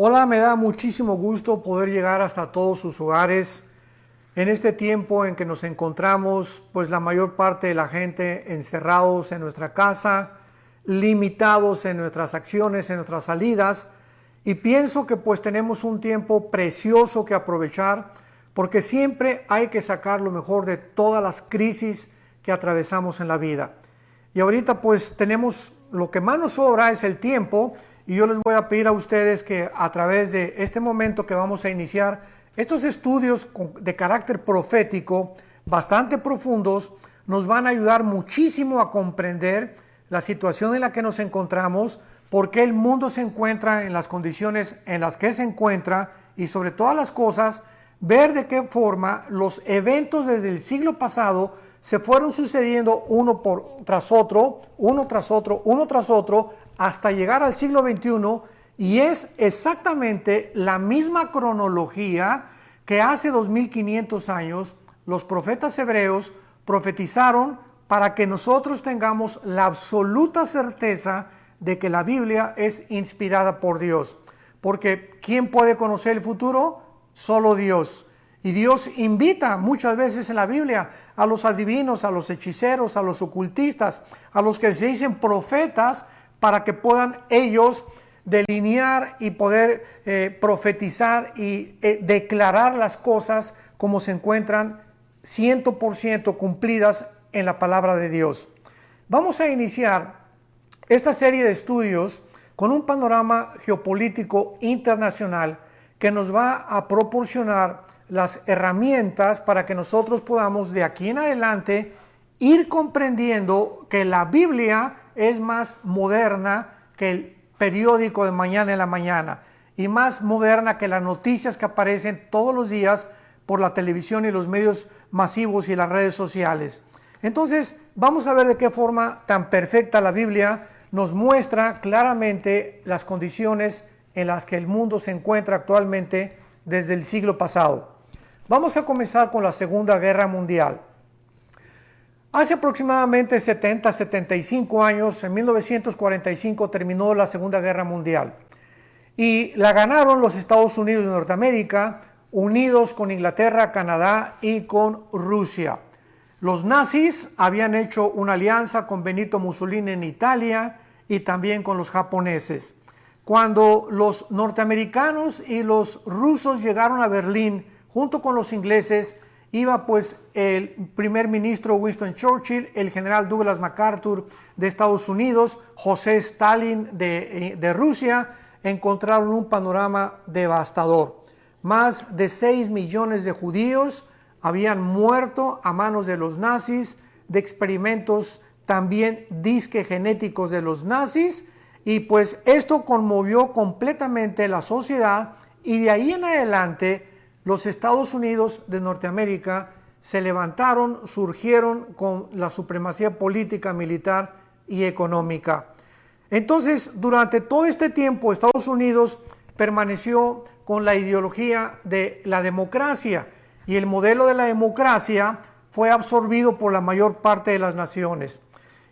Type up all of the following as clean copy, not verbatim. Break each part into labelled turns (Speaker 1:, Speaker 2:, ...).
Speaker 1: Hola, me da muchísimo gusto poder llegar hasta todos sus hogares en este tiempo en que nos encontramos, pues la mayor parte de la gente encerrados en nuestra casa, limitados en nuestras acciones, en nuestras salidas, y pienso que pues tenemos un tiempo precioso que aprovechar, porque siempre hay que sacar lo mejor de todas las crisis que atravesamos en la vida. Y ahorita pues tenemos, lo que más nos sobra es el tiempo, y yo les voy a pedir a ustedes que a través de este momento que vamos a iniciar, estos estudios de carácter profético, bastante profundos, nos van a ayudar muchísimo a comprender la situación en la que nos encontramos, por qué el mundo se encuentra en las condiciones en las que se encuentra, y sobre todas las cosas, ver de qué forma los eventos desde el siglo pasado se fueron sucediendo uno tras otro, hasta llegar al siglo XXI, y es exactamente la misma cronología que hace 2500 años los profetas hebreos profetizaron para que nosotros tengamos la absoluta certeza de que la Biblia es inspirada por Dios. Porque ¿quién puede conocer el futuro? Solo Dios. Y Dios invita muchas veces en la Biblia a los adivinos, a los hechiceros, a los ocultistas, a los que se dicen profetas, para que puedan ellos delinear y poder profetizar y declarar las cosas como se encuentran 100% cumplidas en la palabra de Dios. Vamos a iniciar esta serie de estudios con un panorama geopolítico internacional que nos va a proporcionar las herramientas para que nosotros podamos de aquí en adelante ir comprendiendo que la Biblia es más moderna que el periódico de mañana en la mañana y más moderna que las noticias que aparecen todos los días por la televisión y los medios masivos y las redes sociales. Entonces, vamos a ver de qué forma tan perfecta la Biblia nos muestra claramente las condiciones en las que el mundo se encuentra actualmente desde el siglo pasado. Vamos a comenzar con la Segunda Guerra Mundial. Hace aproximadamente 75 años, en 1945, terminó la Segunda Guerra Mundial. Y la ganaron los Estados Unidos de Norteamérica, unidos con Inglaterra, Canadá y con Rusia. Los nazis habían hecho una alianza con Benito Mussolini en Italia y también con los japoneses. Cuando los norteamericanos y los rusos llegaron a Berlín, junto con los ingleses, iba pues el primer ministro Winston Churchill, el general Douglas MacArthur de Estados Unidos, José Stalin de Rusia. Encontraron un panorama devastador. Más de 6 millones de judíos habían muerto a manos de los nazis, de experimentos también disque genéticos de los nazis, y pues esto conmovió completamente la sociedad, y de ahí en adelante los Estados Unidos de Norteamérica se levantaron, surgieron con la supremacía política, militar y económica. Entonces, durante todo este tiempo, Estados Unidos permaneció con la ideología de la democracia, y el modelo de la democracia fue absorbido por la mayor parte de las naciones.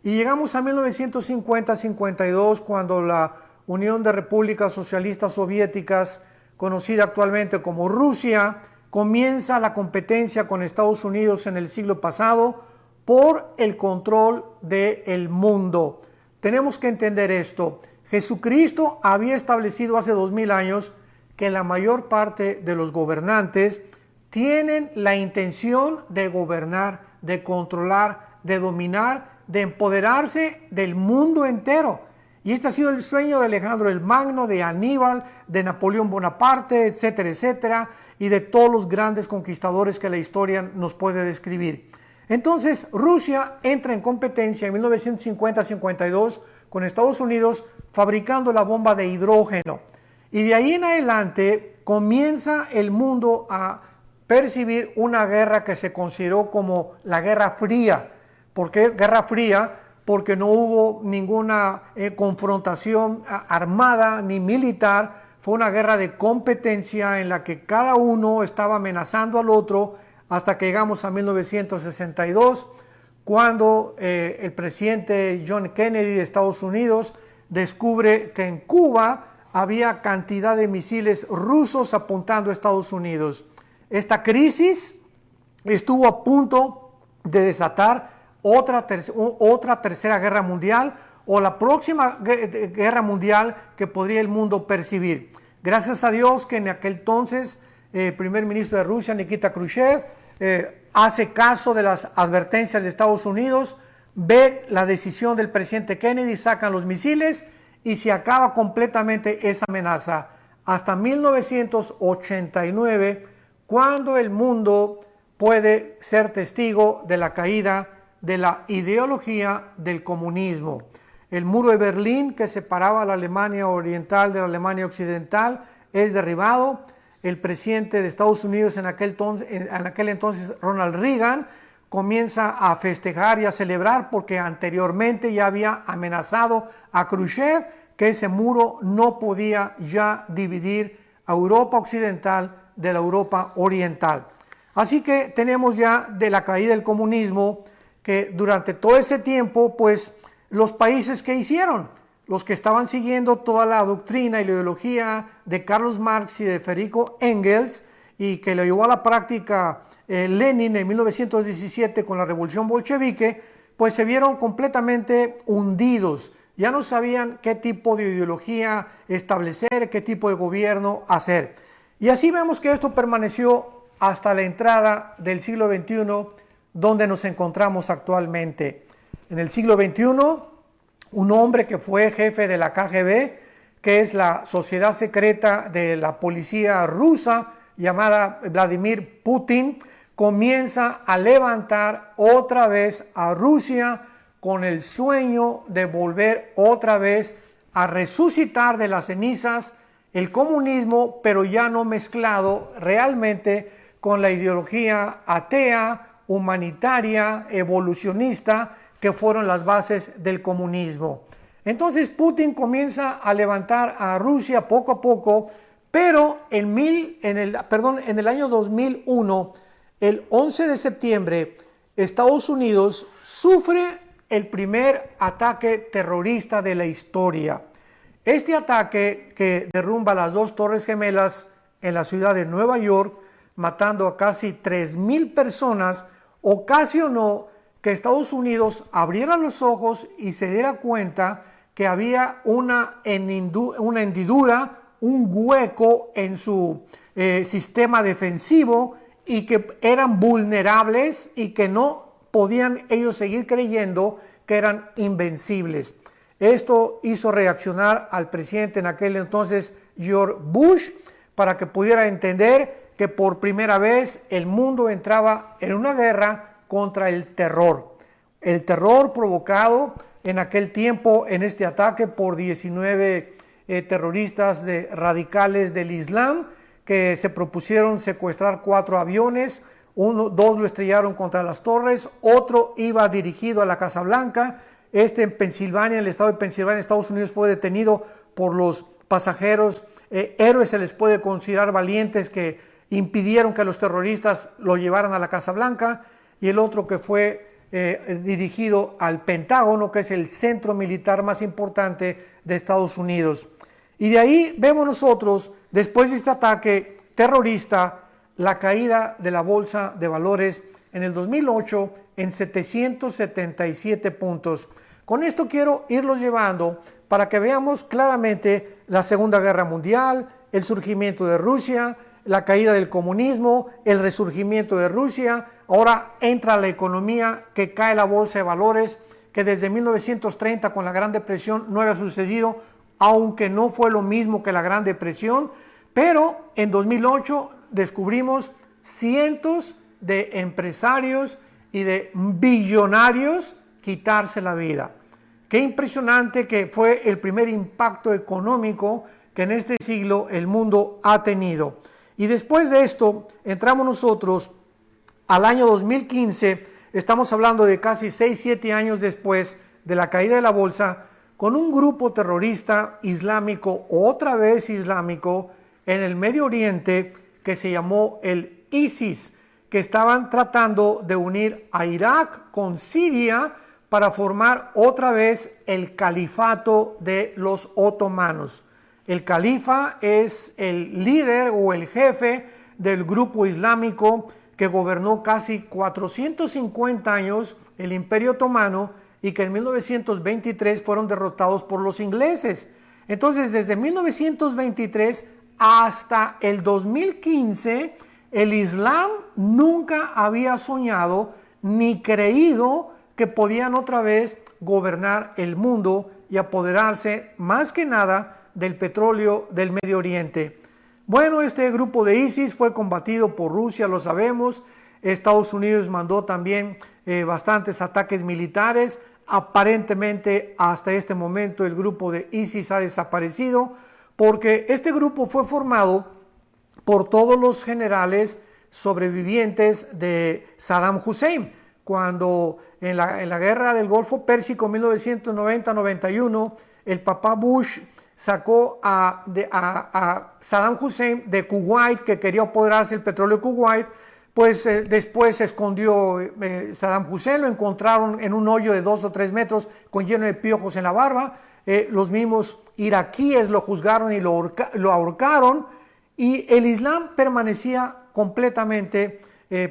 Speaker 1: Y llegamos a 1950-52, cuando la Unión de Repúblicas Socialistas Soviéticas, conocida actualmente como Rusia, comienza la competencia con Estados Unidos en el siglo pasado por el control del mundo. Tenemos que entender esto. Jesucristo había establecido hace 2000 años que la mayor parte de los gobernantes tienen la intención de gobernar, de controlar, de dominar, de empoderarse del mundo entero. Y este ha sido el sueño de Alejandro el Magno, de Aníbal, de Napoleón Bonaparte, etcétera, etcétera, y de todos los grandes conquistadores que la historia nos puede describir. Entonces, Rusia entra en competencia en 1950-52 con Estados Unidos, fabricando la bomba de hidrógeno. Y de ahí en adelante comienza el mundo a percibir una guerra que se consideró como la Guerra Fría. ¿Por qué Guerra Fría? Porque no hubo ninguna confrontación armada ni militar. Fue una guerra de competencia en la que cada uno estaba amenazando al otro, hasta que llegamos a 1962, cuando el presidente John Kennedy de Estados Unidos descubre que en Cuba había cantidad de misiles rusos apuntando a Estados Unidos. Esta crisis estuvo a punto de desatar otra tercera guerra mundial o la próxima guerra mundial que podría el mundo percibir. Gracias a Dios que en aquel entonces el primer ministro de Rusia, Nikita Khrushchev, hace caso de las advertencias de Estados Unidos, ve la decisión del presidente Kennedy, sacan los misiles y se acaba completamente esa amenaza. Hasta 1989, cuando el mundo puede ser testigo de la caída de la ideología del comunismo. El muro de Berlín, que separaba a la Alemania oriental de la Alemania occidental, es derribado. El presidente de Estados Unidos en aquel entonces, Ronald Reagan, comienza a festejar y a celebrar porque anteriormente ya había amenazado a Khrushchev que ese muro no podía ya dividir a Europa occidental de la Europa oriental. Así que tenemos ya de la caída del comunismo que durante todo ese tiempo, pues los países que hicieron, los que estaban siguiendo toda la doctrina y la ideología de Carlos Marx y de Federico Engels y que le llevó a la práctica Lenin en 1917 con la revolución bolchevique, pues se vieron completamente hundidos. Ya no sabían qué tipo de ideología establecer, qué tipo de gobierno hacer. Y así vemos que esto permaneció hasta la entrada del siglo XXI, donde nos encontramos actualmente. En el siglo XXI, un hombre que fue jefe de la KGB, que es la sociedad secreta de la policía rusa, llamada Vladimir Putin, comienza a levantar otra vez a Rusia con el sueño de volver otra vez a resucitar de las cenizas el comunismo, pero ya no mezclado realmente con la ideología atea, humanitaria, evolucionista, que fueron las bases del comunismo. Entonces Putin comienza a levantar a Rusia poco a poco, pero en el año 2001, el 11 de septiembre, Estados Unidos sufre el primer ataque terrorista de la historia. Este ataque, que derrumba las dos Torres Gemelas en la ciudad de Nueva York, matando a casi 3,000 personas, ocasionó que Estados Unidos abriera los ojos y se diera cuenta que había una hendidura, un hueco en su sistema defensivo y que eran vulnerables y que no podían ellos seguir creyendo que eran invencibles. Esto hizo reaccionar al presidente en aquel entonces, George Bush, para que pudiera entender que por primera vez el mundo entraba en una guerra contra el terror. El terror provocado en aquel tiempo en este ataque por 19 terroristas radicales del Islam que se propusieron secuestrar 4 aviones, 2 lo estrellaron contra las torres, otro iba dirigido a la Casa Blanca. En Pensilvania, en el estado de Pensilvania, Estados Unidos, fue detenido por los pasajeros. Héroes se les puede considerar, valientes, que impidieron que los terroristas lo llevaran a la Casa Blanca. Y el otro que fue dirigido al Pentágono, que es el centro militar más importante de Estados Unidos. Y de ahí vemos nosotros, después de este ataque terrorista, la caída de la bolsa de valores en el 2008 en 777 puntos. Con esto quiero irlos llevando para que veamos claramente la Segunda Guerra Mundial, el surgimiento de Rusia, la caída del comunismo, el resurgimiento de Rusia. Ahora entra la economía, que cae la bolsa de valores, que desde 1930 con la Gran Depresión no había sucedido, aunque no fue lo mismo que la Gran Depresión, pero en 2008 descubrimos cientos de empresarios y de billonarios quitarse la vida. Qué impresionante que fue el primer impacto económico que en este siglo el mundo ha tenido. Y después de esto entramos nosotros al año 2015, estamos hablando de casi 6-7 años después de la caída de la bolsa, con un grupo terrorista islámico, otra vez islámico, en el Medio Oriente, que se llamó el ISIS, que estaban tratando de unir a Irak con Siria para formar otra vez el califato de los otomanos. El califa es el líder o el jefe del grupo islámico que gobernó casi 450 años el Imperio Otomano y que en 1923 fueron derrotados por los ingleses. Entonces, desde 1923 hasta el 2015, el Islam nunca había soñado ni creído que podían otra vez gobernar el mundo y apoderarse más que nada del petróleo del Medio Oriente. Bueno, este grupo de ISIS fue combatido por Rusia, lo sabemos. Estados Unidos mandó también bastantes ataques militares. Aparentemente, hasta este momento, el grupo de ISIS ha desaparecido porque este grupo fue formado por todos los generales sobrevivientes de Saddam Hussein. Cuando en la guerra del Golfo Pérsico 1990-91, el papá Bush sacó a Saddam Hussein de Kuwait, que quería apoderarse del petróleo de Kuwait, pues después se escondió Saddam Hussein, lo encontraron en un hoyo de 2 o 3 metros con lleno de piojos en la barba. Los mismos iraquíes lo juzgaron y lo ahorcaron, y el Islam permanecía completamente,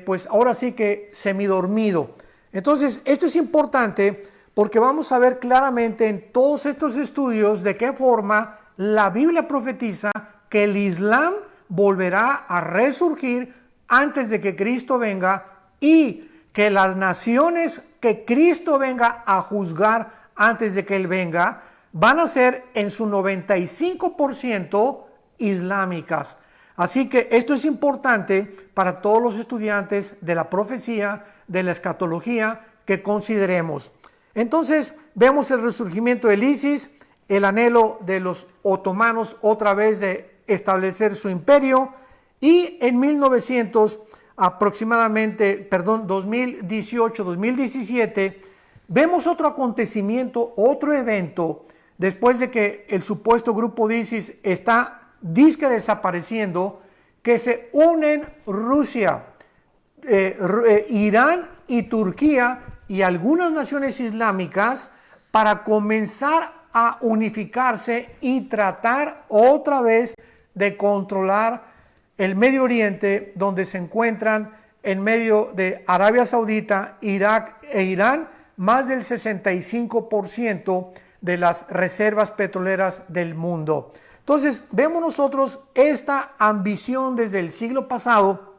Speaker 1: pues ahora sí que semidormido. Entonces, esto es importante porque vamos a ver claramente en todos estos estudios de qué forma la Biblia profetiza que el Islam volverá a resurgir antes de que Cristo venga y que las naciones que Cristo venga a juzgar antes de que Él venga van a ser en su 95% islámicas. Así que esto es importante para todos los estudiantes de la profecía, de la escatología, que consideremos. Entonces vemos el resurgimiento del ISIS, el anhelo de los otomanos otra vez de establecer su imperio, y en 2018-2017, vemos otro acontecimiento, otro evento, después de que el supuesto grupo de ISIS está disque desapareciendo, que se unen Rusia, Irán y Turquía y algunas naciones islámicas para comenzar a unificarse y tratar otra vez de controlar el Medio Oriente, donde se encuentran en medio de Arabia Saudita, Irak e Irán más del 65% de las reservas petroleras del mundo. Entonces vemos nosotros esta ambición desde el siglo pasado,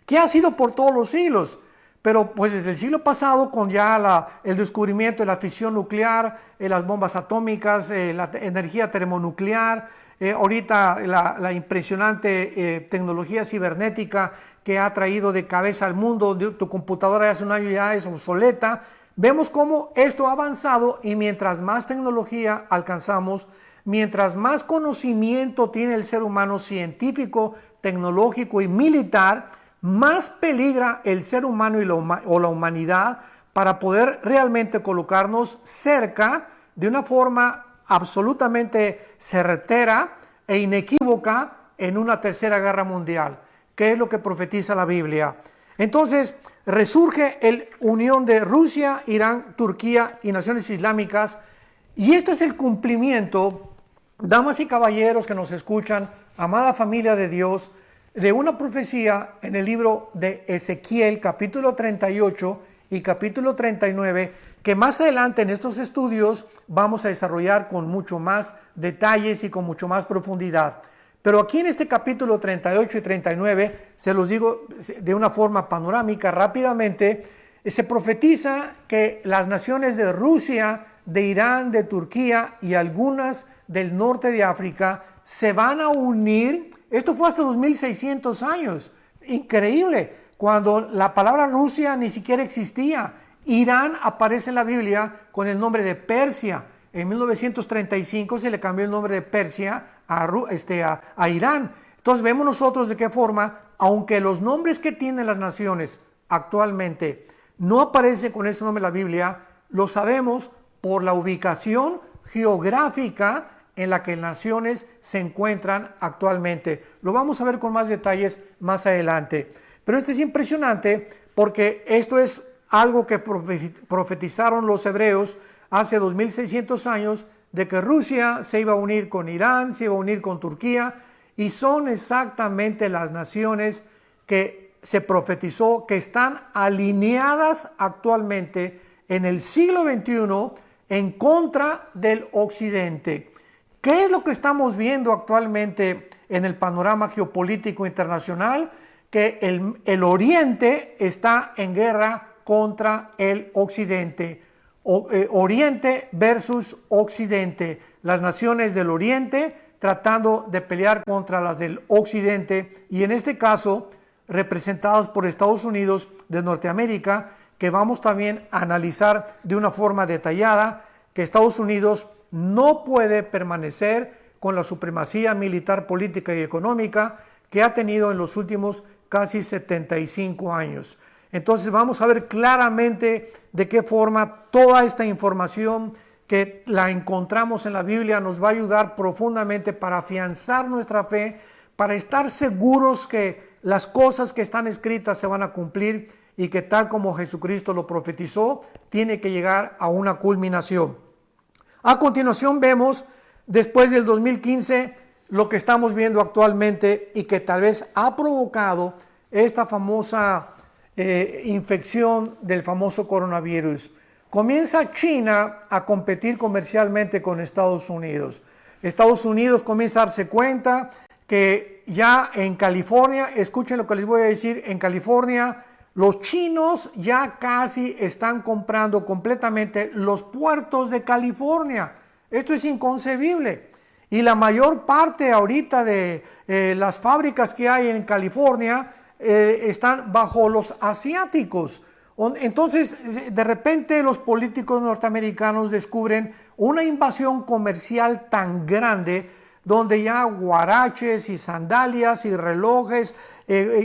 Speaker 1: que ha sido por todos los siglos, pero pues desde el siglo pasado, con ya el descubrimiento de la fisión nuclear, las bombas atómicas, la energía termonuclear, ahorita la impresionante tecnología cibernética que ha traído de cabeza al mundo. Tu computadora hace un año ya es obsoleta. Vemos cómo esto ha avanzado, y mientras más tecnología alcanzamos, mientras más conocimiento tiene el ser humano científico, tecnológico y militar, más peligra el ser humano o la humanidad para poder realmente colocarnos cerca de una forma absolutamente certera e inequívoca en una tercera guerra mundial, que es lo que profetiza la Biblia. Entonces resurge la unión de Rusia, Irán, Turquía y naciones islámicas, y esto es el cumplimiento, damas y caballeros que nos escuchan, amada familia de Dios, de una profecía en el libro de Ezequiel, capítulo 38 y capítulo 39, que más adelante en estos estudios vamos a desarrollar con mucho más detalles y con mucho más profundidad. Pero aquí en este capítulo 38 y 39, se los digo de una forma panorámica rápidamente, se profetiza que las naciones de Rusia, de Irán, de Turquía y algunas del norte de África se van a unir. Esto fue hasta 2600 años, increíble, cuando la palabra Rusia ni siquiera existía. Irán aparece en la Biblia con el nombre de Persia. En 1935 se le cambió el nombre de Persia a Irán. Entonces vemos nosotros de qué forma, aunque los nombres que tienen las naciones actualmente no aparecen con ese nombre en la Biblia, lo sabemos por la ubicación geográfica en la que naciones se encuentran actualmente. Lo vamos a ver con más detalles más adelante. Pero esto es impresionante porque esto es algo que profetizaron los hebreos hace 2600 años de que Rusia se iba a unir con Irán, se iba a unir con Turquía, y son exactamente las naciones que se profetizó que están alineadas actualmente en el siglo XXI en contra del Occidente. ¿Qué es lo que estamos viendo actualmente en el panorama geopolítico internacional? Que el Oriente está en guerra contra el Occidente. Oriente versus Occidente. Las naciones del Oriente tratando de pelear contra las del Occidente, y en este caso representadas por Estados Unidos de Norteamérica, que vamos también a analizar de una forma detallada, que Estados Unidos no puede permanecer con la supremacía militar, política y económica que ha tenido en los últimos casi 75 años. Entonces vamos a ver claramente de qué forma toda esta información que la encontramos en la Biblia nos va a ayudar profundamente para afianzar nuestra fe, para estar seguros que las cosas que están escritas se van a cumplir y que tal como Jesucristo lo profetizó, tiene que llegar a una culminación. A continuación vemos, después del 2015, lo que estamos viendo actualmente y que tal vez ha provocado esta famosa infección del famoso coronavirus. Comienza China a competir comercialmente con Estados Unidos. Estados Unidos comienza a darse cuenta que ya en California, escuchen lo que les voy a decir, en California los chinos ya casi están comprando completamente los puertos de California. Esto es inconcebible. Y la mayor parte ahorita de las fábricas que hay en California están bajo los asiáticos. Entonces, de repente los políticos norteamericanos descubren una invasión comercial tan grande, donde ya guaraches y sandalias y relojes,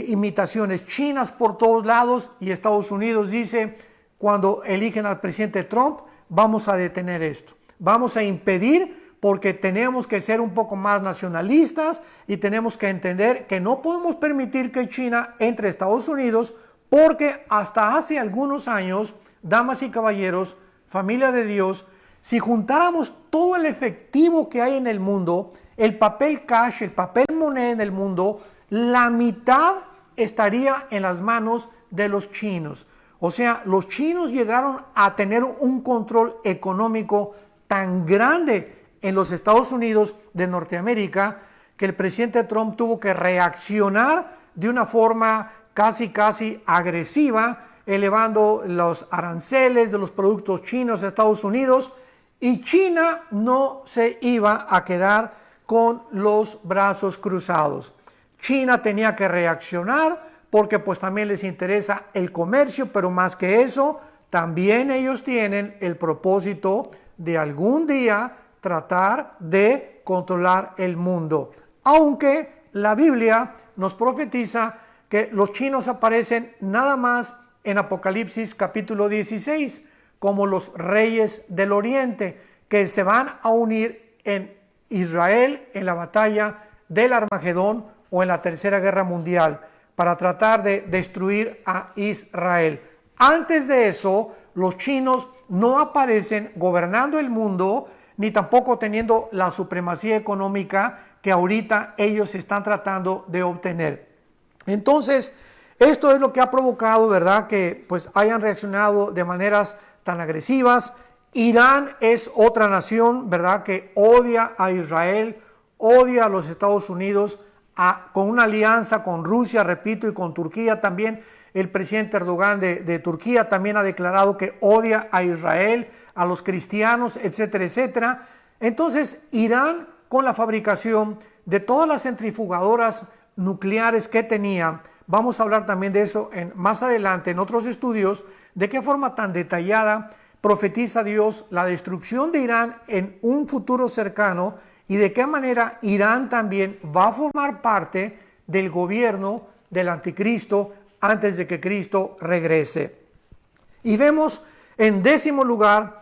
Speaker 1: imitaciones chinas por todos lados, y Estados Unidos dice, cuando eligen al presidente Trump, vamos a detener esto, vamos a impedir, porque tenemos que ser un poco más nacionalistas y tenemos que entender que no podemos permitir que China entre a Estados Unidos, porque hasta hace algunos años, damas y caballeros, familia de Dios, si juntáramos todo el efectivo que hay en el mundo, el papel cash, el papel moneda en el mundo, la mitad estaría en las manos de los chinos. O sea, los chinos llegaron a tener un control económico tan grande en los Estados Unidos de Norteamérica que el presidente Trump tuvo que reaccionar de una forma casi agresiva, elevando los aranceles de los productos chinos a Estados Unidos, y China no se iba a quedar con los brazos cruzados. China tenía que reaccionar porque pues también les interesa el comercio, pero más que eso, también ellos tienen el propósito de algún día tratar de controlar el mundo. Aunque la Biblia nos profetiza que los chinos aparecen nada más en Apocalipsis capítulo 16 como los reyes del oriente, que se van a unir en Israel en la batalla del Armagedón o en la Tercera Guerra Mundial para tratar de destruir a Israel. Antes de eso, los chinos no aparecen gobernando el mundo, ni tampoco teniendo la supremacía económica que ahorita ellos están tratando de obtener. Entonces, esto es lo que ha provocado, ¿verdad?, que pues hayan reaccionado de maneras tan agresivas. Irán es otra nación, ¿verdad?, que odia a Israel, odia a los Estados Unidos, con una alianza con Rusia, repito, y con Turquía también. El presidente Erdogan de Turquía también ha declarado que odia a Israel, a los cristianos, etcétera, etcétera. Entonces, Irán, con la fabricación de todas las centrifugadoras nucleares que tenía, vamos a hablar también de eso más adelante en otros estudios, de qué forma tan detallada profetiza Dios la destrucción de Irán en un futuro cercano y de qué manera Irán también va a formar parte del gobierno del anticristo antes de que Cristo regrese. Y vemos en 10º lugar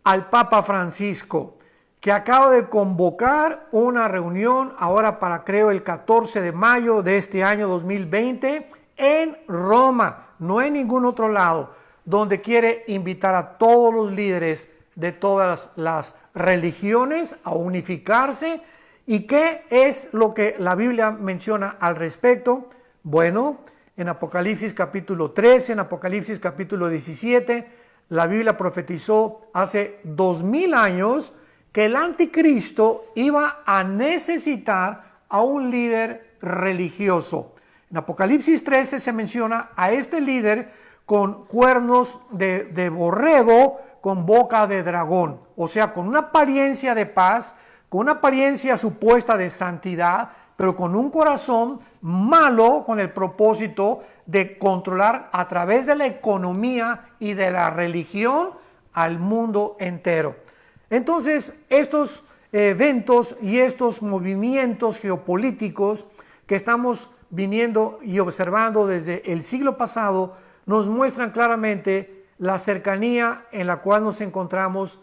Speaker 1: al Papa Francisco, que acaba de convocar una reunión ahora para, creo, el 14 de mayo de este año 2020 en Roma, no en ningún otro lado, donde quiere invitar a todos los líderes de todas las religiones a unificarse. ¿Y qué es lo que la Biblia menciona al respecto? Bueno, en Apocalipsis capítulo 13, en Apocalipsis capítulo 17, la Biblia profetizó hace 2000 años que el anticristo iba a necesitar a un líder religioso. En Apocalipsis 13 se menciona a este líder con cuernos de borrego, con boca de dragón, o sea, con una apariencia de paz, con una apariencia supuesta de santidad, pero con un corazón malo, con el propósito de controlar a través de la economía y de la religión al mundo entero. Entonces, estos eventos y estos movimientos geopolíticos que estamos viniendo y observando desde el siglo pasado nos muestran claramente la cercanía en la cual nos encontramos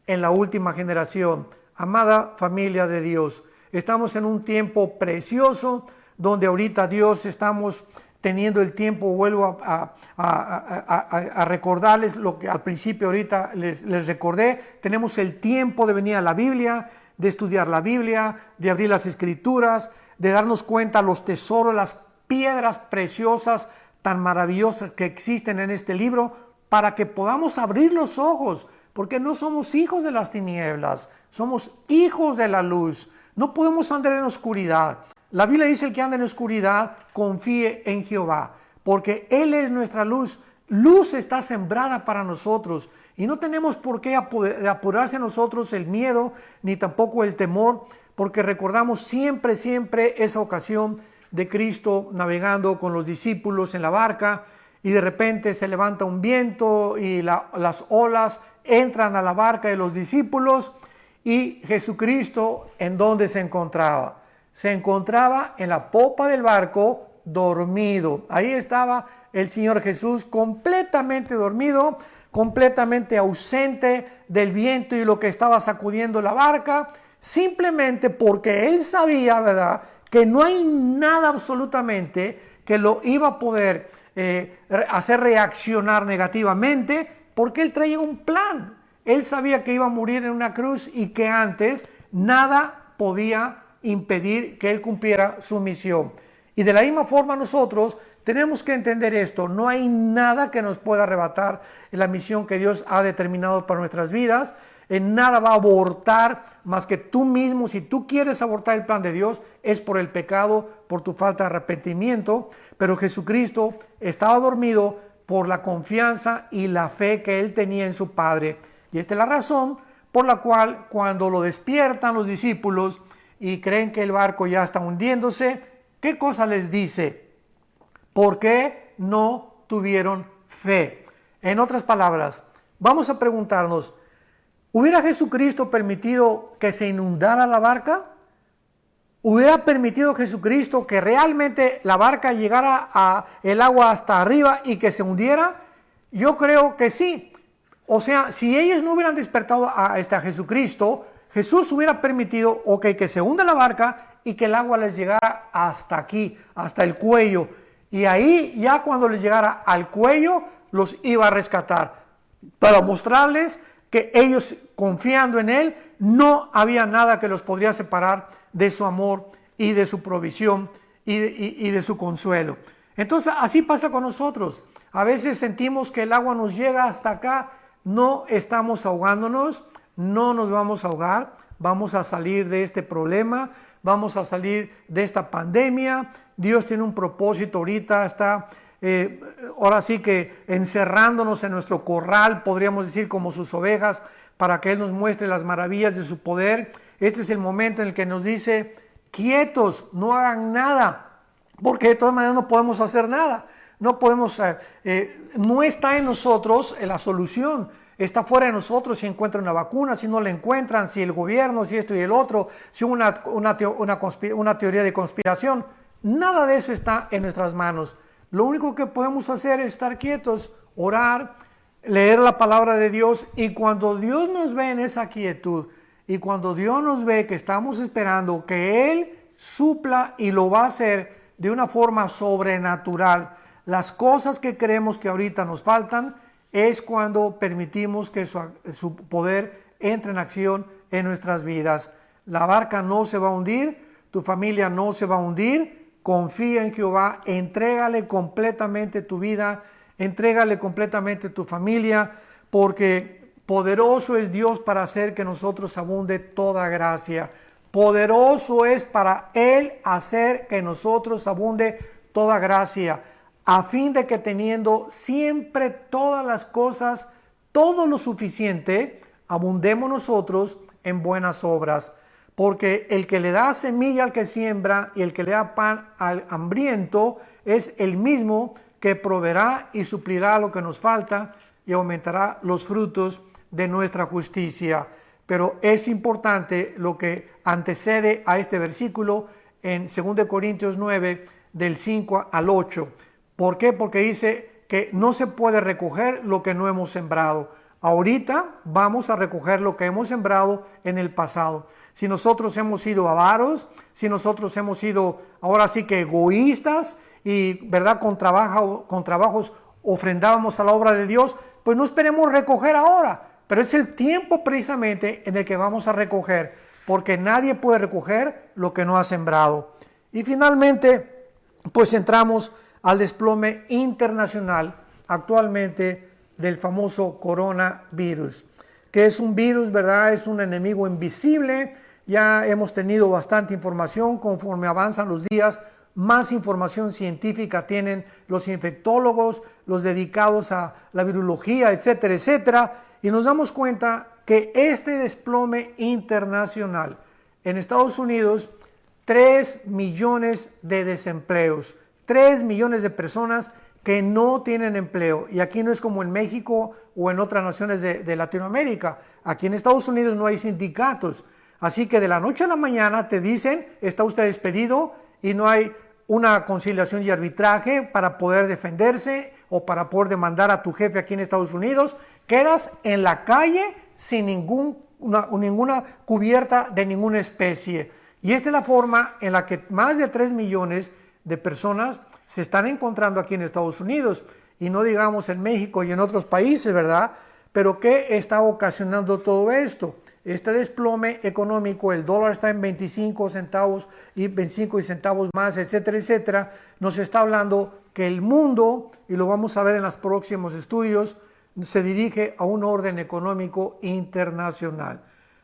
Speaker 1: en la última generación. Amada familia de Dios, estamos en un tiempo precioso donde ahorita Dios estamos teniendo el tiempo, vuelvo a recordarles lo que al principio ahorita les recordé, tenemos el tiempo de venir a la Biblia, de estudiar la Biblia, de abrir las Escrituras, de darnos cuenta los tesoros, las piedras preciosas tan maravillosas que existen en este libro, para que podamos abrir los ojos, porque no somos hijos de las tinieblas, somos hijos de la luz, no podemos andar en oscuridad. La Biblia dice: el que anda en oscuridad, confíe en Jehová, porque Él es nuestra luz. Luz está sembrada para nosotros y no tenemos por qué apurarse en nosotros el miedo, ni tampoco el temor, porque recordamos siempre esa ocasión de Cristo navegando con los discípulos en la barca, y de repente se levanta un viento y las olas entran a la barca de los discípulos, y Jesucristo, ¿en dónde se encontraba? Se encontraba en la popa del barco, dormido. Ahí estaba el Señor Jesús completamente dormido, completamente ausente del viento y lo que estaba sacudiendo la barca, simplemente porque Él sabía, ¿verdad?, que no hay nada absolutamente que lo iba a poder hacer reaccionar negativamente, porque Él traía un plan. Él sabía que iba a morir en una cruz y que antes nada podía impedir que Él cumpliera su misión. Y de la misma forma nosotros tenemos que entender esto: no hay nada que nos pueda arrebatar en la misión que Dios ha determinado para nuestras vidas. En nada va a abortar más que tú mismo. Si tú quieres abortar el plan de Dios, es por el pecado, por tu falta de arrepentimiento. Pero Jesucristo estaba dormido por la confianza y la fe que Él tenía en su Padre. Y esta es la razón por la cual, cuando lo despiertan los discípulos y creen que el barco ya está hundiéndose, ¿qué cosa les dice? ¿Por qué no tuvieron fe? En otras palabras, vamos a preguntarnos: ¿hubiera Jesucristo permitido que se inundara la barca? ¿Hubiera permitido Jesucristo que realmente la barca llegara a el agua hasta arriba y que se hundiera? Yo creo que sí. O sea, si ellos no hubieran despertado a Jesucristo, Jesús hubiera permitido, que se hunda la barca y que el agua les llegara hasta aquí, hasta el cuello. Y ahí, ya cuando les llegara al cuello, los iba a rescatar, para mostrarles que ellos, confiando en Él, no había nada que los podría separar de su amor y de su provisión y de su consuelo. Entonces, así pasa con nosotros. A veces sentimos que el agua nos llega hasta acá, no estamos ahogándonos, no nos vamos a ahogar, vamos a salir de este problema, vamos a salir de esta pandemia. Dios tiene un propósito ahorita, está ahora sí que encerrándonos en nuestro corral, podríamos decir, como sus ovejas, para que Él nos muestre las maravillas de su poder. Este es el momento en el que nos dice: quietos, no hagan nada, porque de todas maneras no podemos hacer nada. No podemos, no está en nosotros la solución, está fuera de nosotros. Si encuentran una vacuna, si no la encuentran, si el gobierno, si esto y el otro, si una teoría de conspiración, nada de eso está en nuestras manos. Lo único que podemos hacer es estar quietos, orar, leer la palabra de Dios, y cuando Dios nos ve en esa quietud, y cuando Dios nos ve que estamos esperando que Él supla, y lo va a hacer de una forma sobrenatural, las cosas que creemos que ahorita nos faltan, es cuando permitimos que su poder entra en acción en nuestras vidas. La barca no se va a hundir, tu familia no se va a hundir. Confía en Jehová, entrégale completamente tu vida, entrégale completamente tu familia, porque poderoso es Dios para hacer que nosotros abunde toda gracia. Poderoso es para Él hacer que nosotros abunde toda gracia, a fin de que teniendo siempre todas las cosas, todo lo suficiente, abundemos nosotros en buenas obras. Porque el que le da semilla al que siembra y el que le da pan al hambriento es el mismo que proveerá y suplirá lo que nos falta y aumentará los frutos de nuestra justicia. Pero es importante lo que antecede a este versículo en 2 Corintios 9, del 5 al 8. ¿Por qué? Porque dice que no se puede recoger lo que no hemos sembrado. Ahorita vamos a recoger lo que hemos sembrado en el pasado. Si nosotros hemos sido avaros, si nosotros hemos sido ahora sí que egoístas y verdad con trabajos ofrendábamos a la obra de Dios, pues no esperemos recoger ahora, pero es el tiempo precisamente en el que vamos a recoger, porque nadie puede recoger lo que no ha sembrado. Y finalmente, pues entramos al desplome internacional actualmente del famoso coronavirus, que es un virus, ¿verdad? Es un enemigo invisible. Ya hemos tenido bastante información. Conforme avanzan los días, más información científica tienen los infectólogos, los dedicados a la virología, etcétera, etcétera. Y nos damos cuenta que este desplome internacional en Estados Unidos, 3 millones de desempleos, 3 millones de personas que no tienen empleo. Y aquí no es como en México o en otras naciones de Latinoamérica. Aquí en Estados Unidos no hay sindicatos. Así que de la noche a la mañana te dicen, está usted despedido y no hay una conciliación y arbitraje para poder defenderse o para poder demandar a tu jefe aquí en Estados Unidos. Quedas en la calle sin ninguna cubierta de ninguna especie. Y esta es la forma en la que más de 3 millones de personas se están encontrando aquí en Estados Unidos. Y no digamos en México y en otros países, ¿verdad? Pero ¿qué está ocasionando todo esto? Este desplome económico, el dólar está en 25 centavos y 25 centavos más, etcétera, etcétera, nos está hablando que el mundo, y lo vamos a ver en los próximos estudios, se dirige a un orden económico internacional.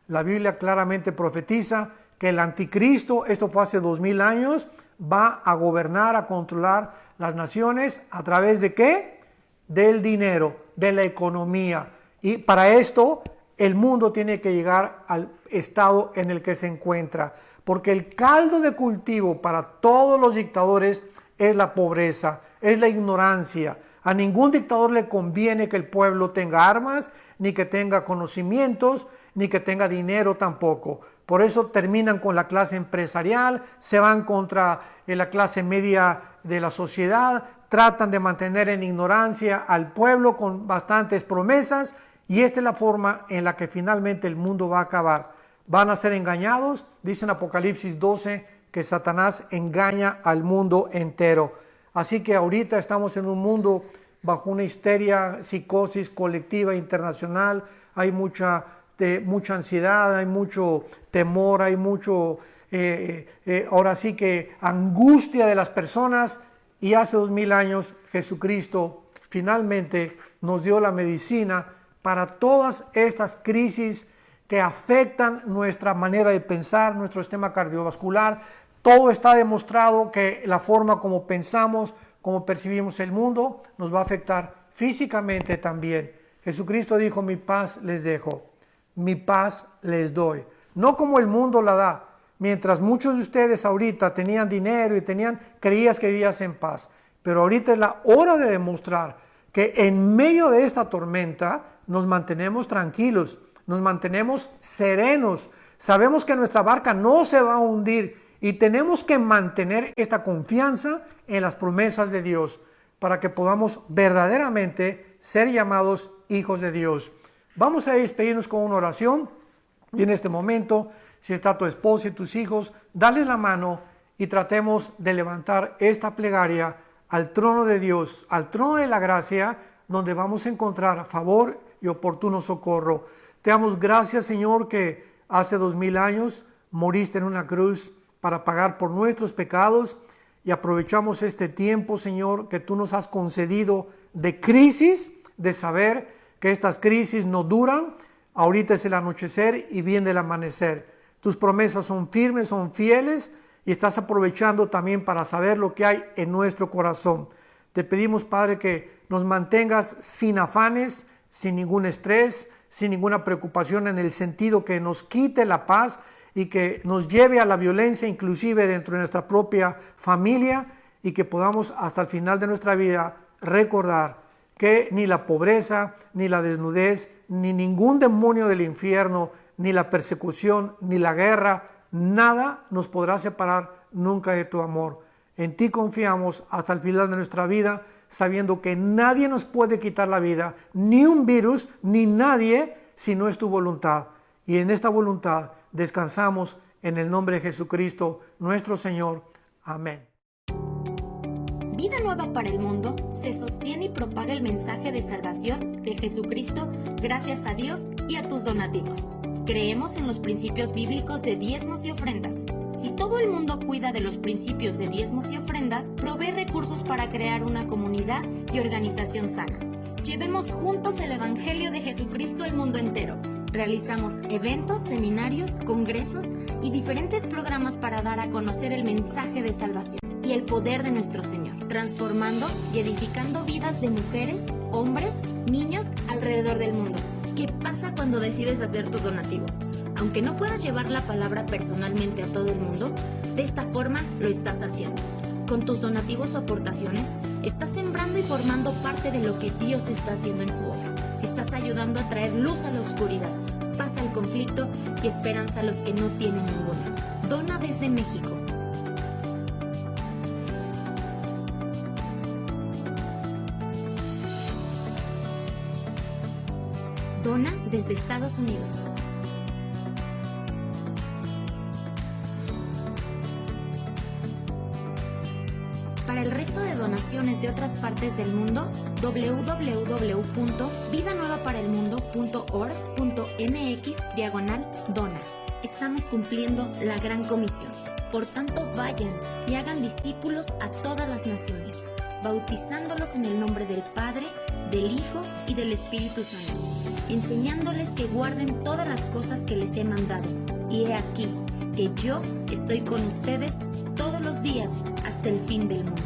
Speaker 1: La Biblia claramente profetiza que el anticristo, esto fue hace 2000 años, va a gobernar, a controlar las naciones a través de ¿qué? Del dinero, de la economía. Y para esto el mundo tiene que llegar al estado en el que se encuentra, porque el caldo de cultivo para todos los dictadores es la pobreza, es la ignorancia. A ningún dictador le conviene que el pueblo tenga armas, ni que tenga conocimientos, ni que tenga dinero tampoco. Por eso terminan con la clase empresarial, se van contra la clase media de la sociedad, tratan de mantener en ignorancia al pueblo con bastantes promesas. Y esta es la forma en la que finalmente el mundo va a acabar. Van a ser engañados, dice en Apocalipsis 12 que Satanás engaña al mundo entero. Así que ahorita estamos en un mundo bajo una histeria, psicosis colectiva internacional, hay mucha ansiedad, hay mucho temor, hay mucho, ahora sí que angustia de las personas. Y hace 2000 años Jesucristo finalmente nos dio la medicina para todas estas crisis que afectan nuestra manera de pensar, nuestro sistema cardiovascular. Todo está demostrado que la forma como pensamos, como percibimos el mundo, nos va a afectar físicamente también. Jesucristo dijo, mi paz les dejo, mi paz les doy. No como el mundo la da. Mientras muchos de ustedes ahorita tenían dinero y creías que vivías en paz. Pero ahorita es la hora de demostrar que en medio de esta tormenta nos mantenemos tranquilos, nos mantenemos serenos, sabemos que nuestra barca no se va a hundir y tenemos que mantener esta confianza en las promesas de Dios para que podamos verdaderamente ser llamados hijos de Dios. Vamos a despedirnos con una oración y en este momento, si está tu esposa y tus hijos, dale la mano y tratemos de levantar esta plegaria al trono de Dios, al trono de la gracia, donde vamos a encontrar favor y oportuno socorro. Te damos gracias, Señor, que hace 2000 años moriste en una cruz para pagar por nuestros pecados, y aprovechamos este tiempo, Señor, que tú nos has concedido de crisis, de saber que estas crisis no duran. Ahorita es el anochecer y viene el amanecer. Tus promesas son firmes, son fieles, y estás aprovechando también para saber lo que hay en nuestro corazón. Te pedimos, Padre, que nos mantengas sin afanes, sin ningún estrés, sin ninguna preocupación, en el sentido que nos quite la paz y que nos lleve a la violencia, inclusive dentro de nuestra propia familia, y que podamos hasta el final de nuestra vida recordar que ni la pobreza, ni la desnudez, ni ningún demonio del infierno, ni la persecución, ni la guerra, nada nos podrá separar nunca de tu amor. En ti confiamos hasta el final de nuestra vida, sabiendo que nadie nos puede quitar la vida, ni un virus, ni nadie, si no es tu voluntad. Y en esta voluntad descansamos en el nombre de Jesucristo, nuestro Señor. Amén.
Speaker 2: Vida Nueva para el Mundo se sostiene y propaga el mensaje de salvación de Jesucristo gracias a Dios y a tus donativos. Creemos en los principios bíblicos de diezmos y ofrendas. Si todo el mundo cuida de los principios de diezmos y ofrendas, provee recursos para crear una comunidad y organización sana. Llevemos juntos el Evangelio de Jesucristo al mundo entero. Realizamos eventos, seminarios, congresos y diferentes programas para dar a conocer el mensaje de salvación y el poder de nuestro Señor, transformando y edificando vidas de mujeres, hombres, niños alrededor del mundo. ¿Qué pasa cuando decides hacer tu donativo? Aunque no puedas llevar la palabra personalmente a todo el mundo, de esta forma lo estás haciendo. Con tus donativos o aportaciones, estás sembrando y formando parte de lo que Dios está haciendo en su obra. Estás ayudando a traer luz a la oscuridad, paz al conflicto y esperanza a los que no tienen ninguna. Dona desde México. Dona desde Estados Unidos. Para el resto de donaciones de otras partes del mundo, www.vidanuevaparelmundo.org.mx/dona. Estamos cumpliendo la gran comisión. Por tanto, vayan y hagan discípulos a todas las naciones, bautizándolos en el nombre del Padre, del Hijo y del Espíritu Santo, enseñándoles que guarden todas las cosas que les he mandado. Y he aquí que yo estoy con ustedes todos los días hasta el fin del mundo.